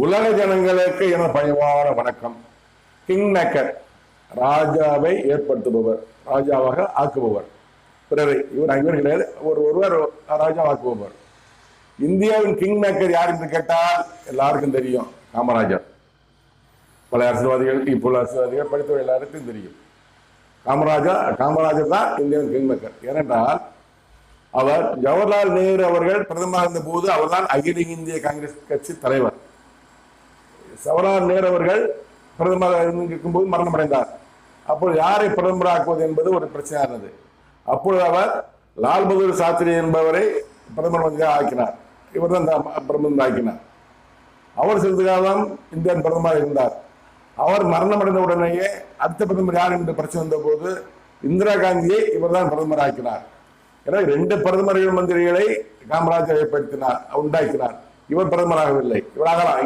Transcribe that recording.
உலக ஜனங்களுக்கு என பணிவான வணக்கம். கிங் மேக்கர், ராஜாவை ஏற்படுத்துபவர், ராஜாவாக ஆக்குபவர், பிறரை இவர் கிடையாது, ஒருவர் ராஜாவாக்குபவர். இந்தியாவின் கிங் மேக்கர் யார் என்று கேட்டால் எல்லாருக்கும் தெரியும், காமராஜர். பல அரசியல்வாதிகள், இப்போ அரசியல்வாதிகள் படித்த எல்லாருக்கும் தெரியும். காமராஜர் தான் இந்தியாவின் கிங் மேக்கர். ஏனென்றால் அவர் ஜவஹர்லால் நேரு அவர்கள் பிரதமராக இருந்த போது அவர்தான் அகில இந்திய காங்கிரஸ் கட்சி தலைவர். ஜவஹர்லால் நேரு அவர்கள் பிரதமராக இருக்கும்போது மரணம் அடைந்தார். அப்போது யாரை பிரதமராக்குவது என்பது ஒரு பிரச்சனையாக இருந்தது. அப்பொழுது அவர் லால் பகதூர் சாஸ்திரி என்பவரை பிரதமர் மந்திரியாக ஆக்கினார். இவர் தான் பிரதமர் ஆக்கினார். அவர் சிறிது காலம் இந்தியன் பிரதமராக இருந்தார். அவர் மரணம் அடைந்த உடனேயே அடுத்த பிரதமர் யார் என்று பிரச்சனை வந்த போது இந்திரா காந்தியை இவர் தான் பிரதமர் ஆக்கினார். எனவே 2 பிரதமர்கள் மந்திரிகளை காமராஜர் ஏற்படுத்தினார், உண்டாக்கினார். இவர் பிரதமராகவில்லை. இவராகலாம்